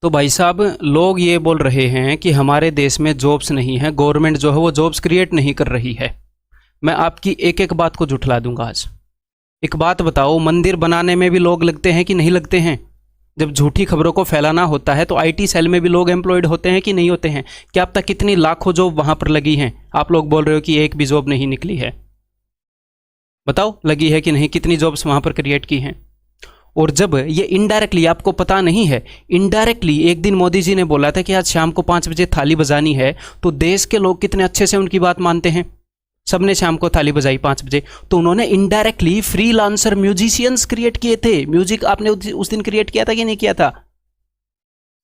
तो भाई साहब, लोग ये बोल रहे हैं कि हमारे देश में जॉब्स नहीं है, गवर्नमेंट जो है वो जॉब्स क्रिएट नहीं कर रही है। मैं आपकी एक एक बात को झुठला दूंगा आज। एक बात बताओ, मंदिर बनाने में भी लोग लगते हैं कि नहीं लगते हैं? जब झूठी खबरों को फैलाना होता है तो आईटी सेल में भी लोग एम्प्लॉयड होते हैं कि नहीं होते हैं? क्या अब तक कितनी लाखों जॉब वहां पर लगी हैं? आप लोग बोल रहे हो कि एक भी जॉब नहीं निकली है। बताओ, लगी है कि नहीं? कितनी जॉब्स वहां पर क्रिएट की हैं? और जब ये इनडायरेक्टली, आपको पता नहीं है, इनडायरेक्टली एक दिन मोदी जी ने बोला था कि आज शाम को 5 बजे थाली बजानी है, तो देश के लोग कितने अच्छे से उनकी बात मानते हैं। सबने शाम को थाली बजाई 5 बजे, तो उन्होंने इनडायरेक्टली फ्रीलांसर म्यूजिशियंस क्रिएट किए थे। म्यूजिक आपने उस दिन क्रिएट किया था कि नहीं किया था?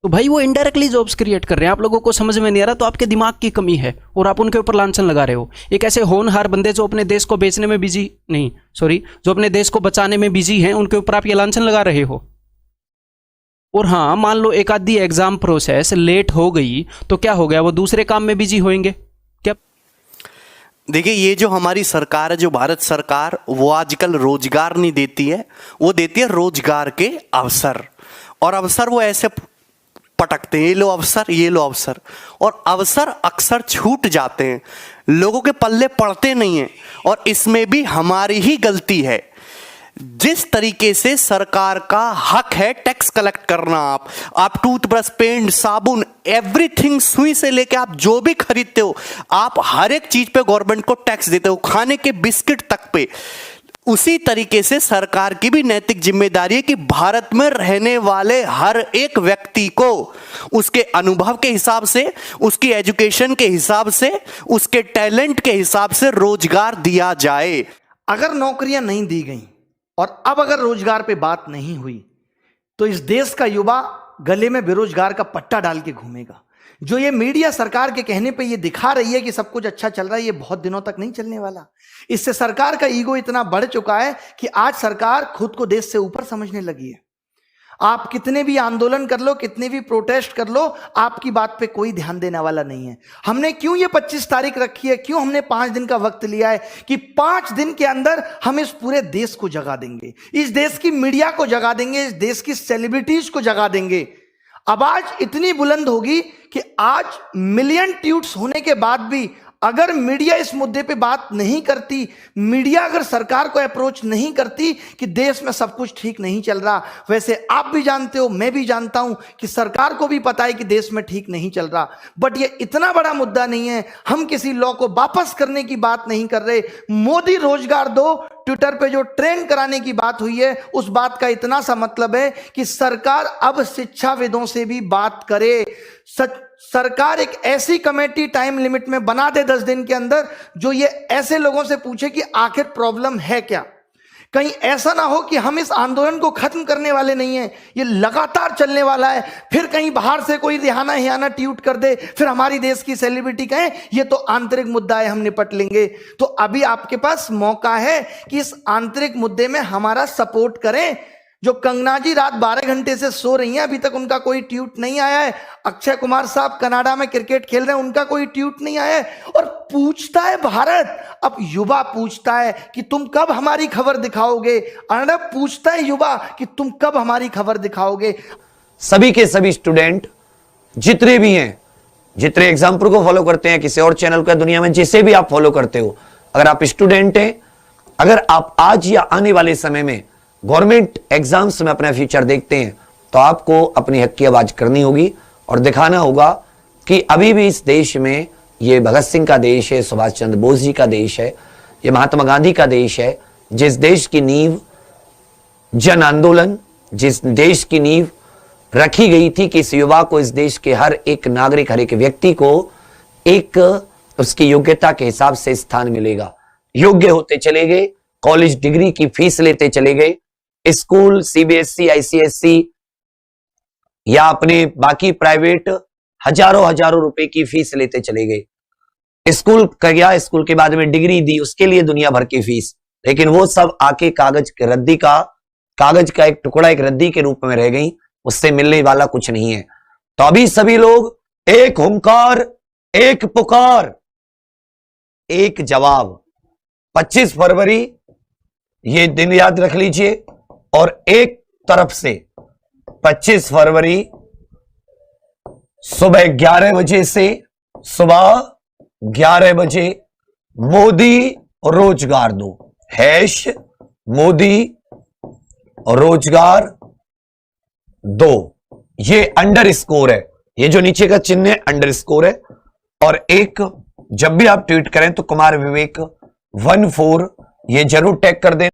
तो भाई वो इनडायरेक्टली जॉब्स क्रिएट कर रहे हैं। आप लोगों को समझ में नहीं आ रहा, तो आपके दिमाग की कमी है और आप उनके ऊपर लांछन लगा रहे हो। एक ऐसे होनहार बंदे जो अपने देश को बेचने में बिजी नहीं, सॉरी, जो अपने देश को बचाने में बिजी हैं, उनके ऊपर आप ये लांछन लगा रहे हो। और हाँ, मान लो एक आधी एग्जाम प्रोसेस लेट हो गई तो क्या हो गया, वो दूसरे काम में बिजी होंगे क्या? देखिए, ये जो हमारी सरकार है, जो भारत सरकार, वो आजकल रोजगार नहीं देती है, वो देती है रोजगार के अवसर। और अवसर वो ऐसे पटकते हैं, ये लो अवसर, ये लो अवसर, और अवसर अक्सर छूट जाते हैं, लोगों के पल्ले पड़ते नहीं हैं। और इसमें भी हमारी ही गलती है। जिस तरीके से सरकार का हक है टैक्स कलेक्ट करना, आप टूथब्रश, पेंट, साबुन, एवरीथिंग, सुई से लेके आप जो भी खरीदते हो, आप हर एक चीज पे गवर्नमेंट को टैक्स देते हो, खाने के बिस्किट तक पे। उसी तरीके से सरकार की भी नैतिक जिम्मेदारी है कि भारत में रहने वाले हर एक व्यक्ति को उसके अनुभव के हिसाब से, उसकी एजुकेशन के हिसाब से, उसके टैलेंट के हिसाब से रोजगार दिया जाए। अगर नौकरियां नहीं दी गई और अब अगर रोजगार पे बात नहीं हुई तो इस देश का युवा गले में बेरोजगार का पट्टा डाल के घूमेगा। जो ये मीडिया सरकार के कहने पे ये दिखा रही है कि सब कुछ अच्छा चल रहा है, ये बहुत दिनों तक नहीं चलने वाला। इससे सरकार का ईगो इतना बढ़ चुका है कि आज सरकार खुद को देश से ऊपर समझने लगी है। आप कितने भी आंदोलन कर लो, कितने भी प्रोटेस्ट कर लो, आपकी बात पे कोई ध्यान देने वाला नहीं है। हमने क्यों ये 25 तारीख रखी है, क्यों हमने 5 दिन का वक्त लिया है कि 5 दिन के अंदर हम इस पूरे देश को जगा देंगे, इस देश की मीडिया को जगा देंगे, इस देश की सेलिब्रिटीज को जगा देंगे। आवाज इतनी बुलंद होगी कि आज मिलियन ट्वीट्स होने के बाद भी अगर मीडिया इस मुद्दे पे बात नहीं करती, मीडिया अगर सरकार को अप्रोच नहीं करती कि देश में सब कुछ ठीक नहीं चल रहा, वैसे आप भी जानते हो, मैं भी जानता हूं कि सरकार को भी पता है कि देश में ठीक नहीं चल रहा, बट ये इतना बड़ा मुद्दा नहीं है। हम किसी लॉ को वापस करने की बात नहीं कर रहे। मोदी रोजगार दो, ट्विटर पे जो ट्रेंड कराने की बात हुई है, उस बात का इतना सा मतलब है कि सरकार अब शिक्षाविदों से भी बात करे। सरकार एक ऐसी कमेटी टाइम लिमिट में बना दे 10 दिन के अंदर, जो ये ऐसे लोगों से पूछे कि आखिर प्रॉब्लम है क्या। कहीं ऐसा ना हो कि हम इस आंदोलन को खत्म करने वाले नहीं हैं, ये लगातार चलने वाला है, फिर कहीं बाहर से कोई रिहाना हियाना ट्वीट कर दे, फिर हमारी देश की सेलिब्रिटी कहे ये तो आंतरिक मुद्दा है, हम निपट लेंगे। तो अभी आपके पास मौका है कि इस आंतरिक मुद्दे में हमारा सपोर्ट करें। जो कंगना जी रात 12 घंटे से सो रही हैं, अभी तक उनका कोई ट्वीट नहीं आया है। अक्षय कुमार साहब कनाडा में क्रिकेट खेल रहे हैं, उनका कोई ट्वीट नहीं आया है। और पूछता है भारत, अब युवा पूछता है कि तुम कब हमारी खबर दिखाओगे। अर्णब पूछता है युवा कि तुम कब हमारी खबर दिखाओगे। सभी के सभी स्टूडेंट जितने भी हैं, जितने एग्जाम्पल को फॉलो करते हैं, किसी और चैनल का, दुनिया में जिसे भी आप फॉलो करते हो, अगर आप स्टूडेंट हैं, अगर आप आज या आने वाले समय में गवर्नमेंट एग्जाम्स में अपना फ्यूचर देखते हैं, तो आपको अपनी हक की आवाज करनी होगी और दिखाना होगा कि अभी भी इस देश में, ये भगत सिंह का देश है, सुभाष चंद्र बोस जी का देश है, ये महात्मा गांधी का देश है, जिस देश की नींव जन आंदोलन, जिस देश की नींव रखी गई थी कि इस युवा को, इस देश के हर एक नागरिक, हर एक व्यक्ति को एक उसकी योग्यता के हिसाब से स्थान मिलेगा। योग्य होते चले गए, कॉलेज डिग्री की फीस लेते चले गए, स्कूल सीबीएसई, आईसीएसई या अपने बाकी प्राइवेट हजारों रुपए की फीस लेते चले गए। स्कूल का गया, स्कूल के बाद में डिग्री दी, उसके लिए दुनिया भर की फीस, लेकिन वो सब आके कागज का एक टुकड़ा, एक रद्दी के रूप में रह गई, उससे मिलने वाला कुछ नहीं है। तो अभी सभी लोग एक हुंकार, एक पुकार, एक जवाब, 25 फरवरी ये दिन याद रख लीजिए। और एक तरफ से 25 फरवरी सुबह 11 बजे से सुबह 11 बजे मोदी रोजगार दो, हैश मोदी रोजगार दो। ये अंडर स्कोर है, ये जो नीचे का चिन्ह है अंडर स्कोर है। और एक जब भी आप ट्वीट करें तो कुमार विवेक 14 ये जरूर टैग कर दें।